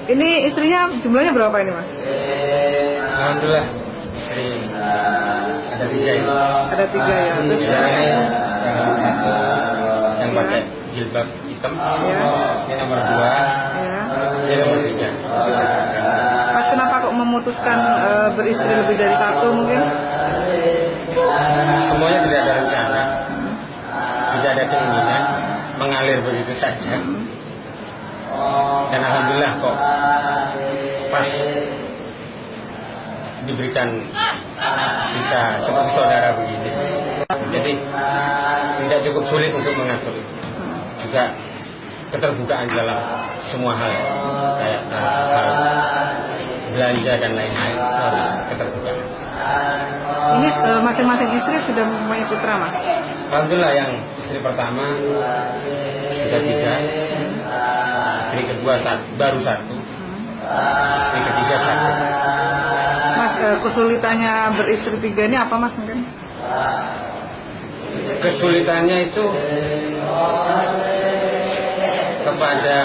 Ini istrinya jumlahnya berapa ini Mas? Alhamdulillah istri ada 3 ini. Ada 3 ya. Terus Yang pakai jilbab hitam, ya. ini nomor 2, Ya. ini nomor 3. Mas kenapa kok memutuskan beristri lebih dari 1 mungkin? Semuanya tidak ada rencana, tidak ada keinginan, mengalir begitu saja. Dan alhamdulillah kok pas diberikan bisa seperti saudara begini. Jadi tidak cukup sulit untuk mengatur itu. Juga keterbukaan dalam semua hal, kayak hal belanja dan lain-lain itu harus keterbukaan. Ini masing-masing istri sudah mempunyai putra Mas? Alhamdulillah yang istri pertama sudah 3, istri kedua baru 1, istri ketiga 1. Mas kesulitannya beristri 3 ini apa Mas mungkin? Kesulitannya itu kepada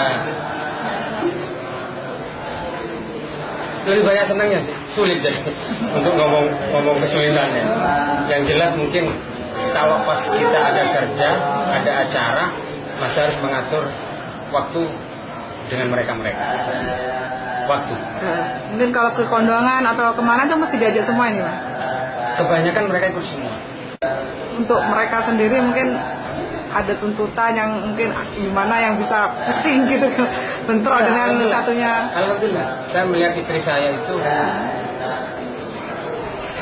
lebih banyak senangnya sih, sulit jadi untuk ngomong kesulitannya. Yang jelas mungkin kalau pas kita ada kerja, ada acara, masih harus mengatur waktu dengan mereka. Waktu. Mungkin kalau ke kondangan atau kemana tuh mesti diajak semua ini Mas? Kebanyakan mereka ikut semua. Untuk mereka sendiri mungkin ada tuntutan yang mungkin gimana yang bisa pusing gitu bentrok dengan satunya. Alhamdulillah, saya melihat istri saya itu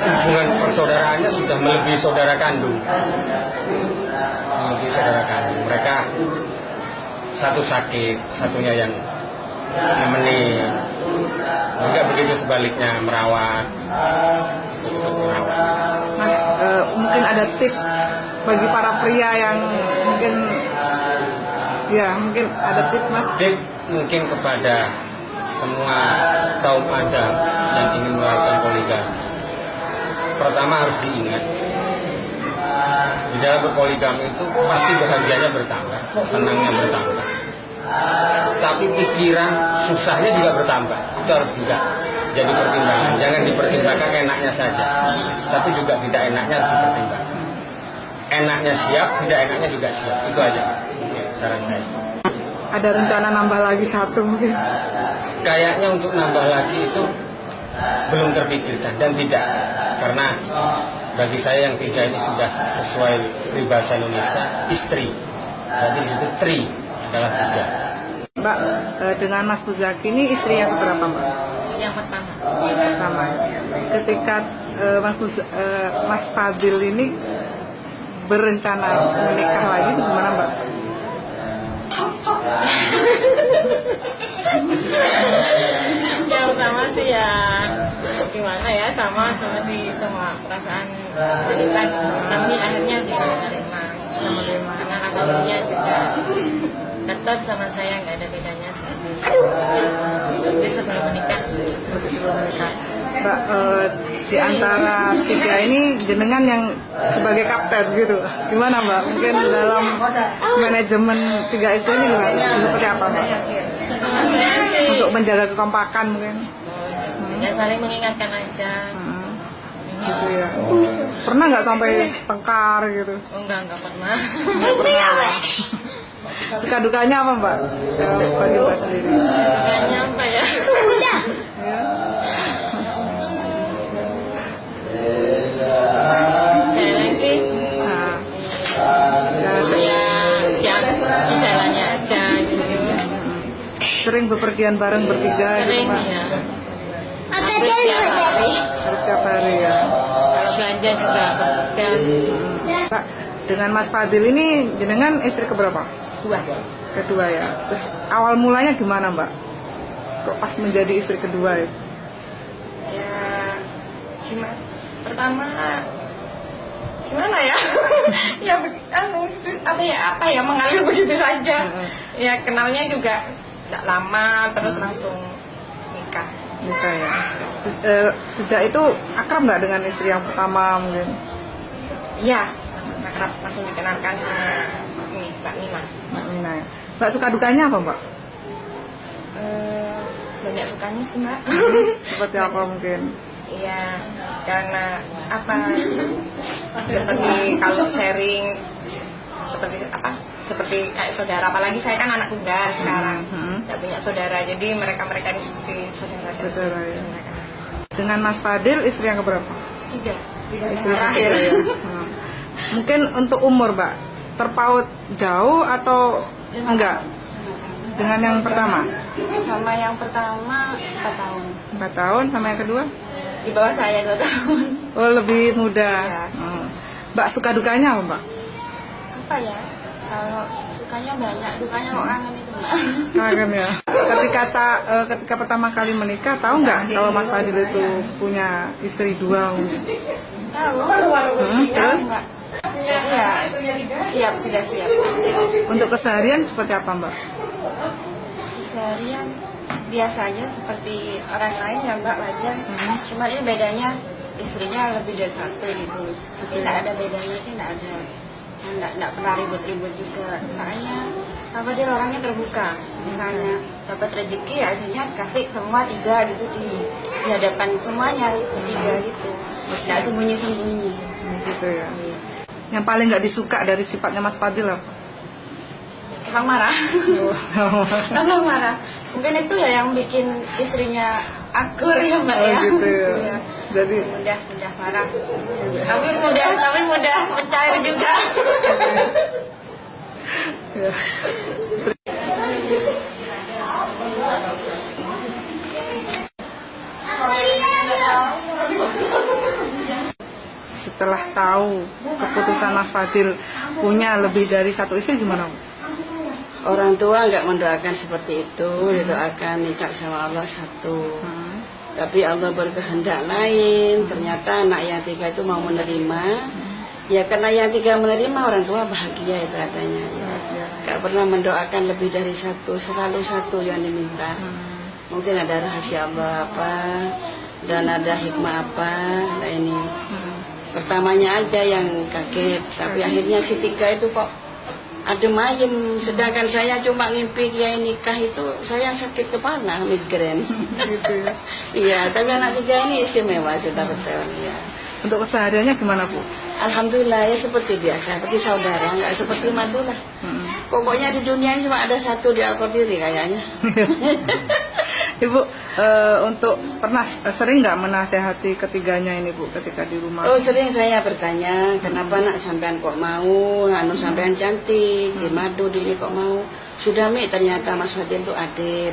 hubungan persaudaraannya sudah melebihi saudara kandung. Mereka satu sakit, satunya yang nemenin. Juga begitu sebaliknya merawat. Mas, mungkin ada tips bagi para pria yang mungkin ada tips Mas. Tip mungkin kepada semua kaum Adam yang ingin melakukan poligami. Pertama harus diingat, di dalam berpoligami itu pasti bahagianya bertambah, senangnya bertambah. Tapi pikiran susahnya juga bertambah. Itu harus juga jadi pertimbangan. Jangan dipertimbangkan enaknya saja, tapi juga tidak enaknya harus dipertimbangkan. Enaknya siap, tidak enaknya juga siap. Itu aja saran saya. Ada rencana nambah lagi 1 mungkin? Kayaknya untuk nambah lagi itu belum terpikirkan dan tidak, karena bagi saya yang 3 ini sudah sesuai peribahasa Indonesia, istri. Berarti di situ tri adalah 3. Mbak, dengan Mas Muzaki ini istri yang keberapa Mbak? Yang pertama. Pertama. Ketika Mas Fadil ini berencana menikah lagi itu gimana Mbak? Yang pertama sih ya gimana ya, sama seperti semua perasaan wanita, tapi akhirnya bisa menerima karena alhamdulillah juga tetap sama saya nggak ada bedanya seperti sebelum menikah. Mbak, di antara 3 ini jenengan yang sebagai kapten gitu, gimana Mbak? Mungkin dalam manajemen 3 istri ini seperti apa Mbak? Saya sih Untuk menjaga kekompakan mungkin? ya saling mengingatkan aja. Gitu ya. Pernah nggak sampai tengkar gitu? Enggak pernah. Nggak pernah. Ya. Suka dukanya apa Mbak? Bagi Mbak sendiri? Enggak nyampe ya. Ya. Kayaknya sih Nah, ya jalannya aja gitu. sering bepergian bareng bertiga gitu Sering Mbak? ya. Hampir tiap hari. Setiap hari ya. Kalau belanja juga dan Mbak, dengan Mas Fadil ini jenengan istri keberapa? 2. Kedua ya. Terus awal mulanya gimana Mbak? Kok pas menjadi istri kedua itu? Ya gimana? Pertama gimana ya? Ya apa ya mengalir begitu saja. Ya kenalnya juga tidak lama, terus langsung nikah. Nikah ya. Sejak itu akrab nggak dengan istri yang pertama mungkin? Iya, akrab, langsung dikenalkan sama ini Mbak Mina. Mbak Mina ya. Mbak suka dukanya apa Mbak? banyak sukanya sih Mbak. Seperti apa mungkin? Iya, karena apa? Seperti kalau sharing, seperti apa? Seperti kayak saudara. Apalagi saya kan anak tunggal sekarang, nggak punya saudara. Jadi mereka ini seperti saudara. Saudara ya. Dengan Mas Fadil istri yang keberapa? 3. Istri Terakhir. ketiga ya. Mungkin untuk umur Mbak terpaut jauh atau enggak? Dengan yang pertama? Sama yang pertama 4 tahun. 4 tahun, sama yang kedua? Di bawah saya 2 tahun. Oh, lebih muda. Iya. Mbak suka dukanya apa Mbak? Apa ya? Kalau sukanya banyak, dukanya kok kangen itu Mbak. Kangen ya. Ketika pertama kali menikah, tahu nggak kalau Mas Fadil itu punya istri 2? Tahu? Terus? Mbak. Iya, sudah siap. Untuk keseharian seperti apa Mbak? Seharian biasanya seperti orang lain ya Mbak, wajar. Cuma ini bedanya istrinya lebih dari 1 gitu. Tapi tidak ada bedanya sih, tidak ada. Tidak pernah ribut-ribut juga. Soalnya apa, dia orangnya terbuka. Misalnya dapat rezeki ya hasilnya kasih semua 3 gitu di hadapan semuanya 3 gitu. Tidak sembunyi-sembunyi. Gitu ya. Yang paling nggak disuka dari sifatnya Mas Fadil apa? Emang marah. Emang marah. Mungkin itu ya yang bikin istrinya akur ya Mbak ya. Gitu ya. Gitu ya. Jadi Mudah marah. Tapi mudah mencair juga. ya. Setelah tahu keputusan Mas Fadil punya lebih dari 1 istri gimana? Orang tua nggak mendoakan seperti itu, didoakan nikah sama Allah 1. Tapi Allah berkehendak lain. Ternyata anak yang 3 itu mau menerima. Ya karena yang 3 menerima, orang tua bahagia itu katanya. Ya. Nggak pernah mendoakan lebih dari 1, selalu 1 yang diminta. Mungkin ada rahasia Allah apa, dan ada hikmah apa. Nah ini pertamanya ada yang kaget, tapi akhirnya si 3 itu kok adem ayem, sedangkan saya cuma ngimpi kiai nikah itu saya sakit kepala, migrain. Gitu ya. Iya, tapi anak 3 ini istimewa, sudah betul ya. Untuk kesehariannya gimana Bu? Alhamdulillah ya seperti biasa, seperti saudara, nggak seperti madu lah. Pokoknya di dunia ini cuma ada 1 di Al-Qadiri kayaknya. Ibu, untuk pernah sering nggak menasehati ketiganya ini Bu ketika di rumah? Oh sering saya bertanya, kenapa nak sampean kok mau, sampean cantik, di madu di ini kok mau. Sudah Mi, ternyata Mas Fadil itu adil,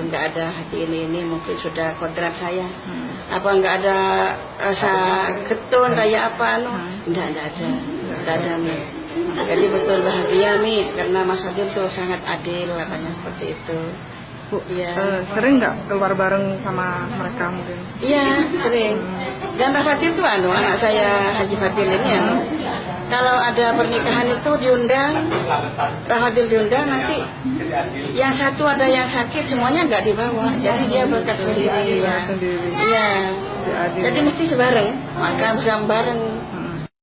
nggak ada hati ini mungkin sudah kodrat saya. Apa nggak ada rasa ketun kayak apa nggak ada Mi. Jadi betul bahagia Mi, karena Mas Fadil tuh sangat adil, katanya seperti itu. Bu, Iya. Sering nggak keluar bareng sama mereka mungkin? Iya, sering. Dan Pak Fadil tuh anak saya Haji Fadil ini kalau ada pernikahan itu diundang, Pak Fadil diundang, nanti yang 1 ada yang sakit semuanya nggak dibawa, jadi dia berangkat sendiri ya. Sendiri. Iya. Ya, adil. Jadi mesti sebareng, makan bersama bareng.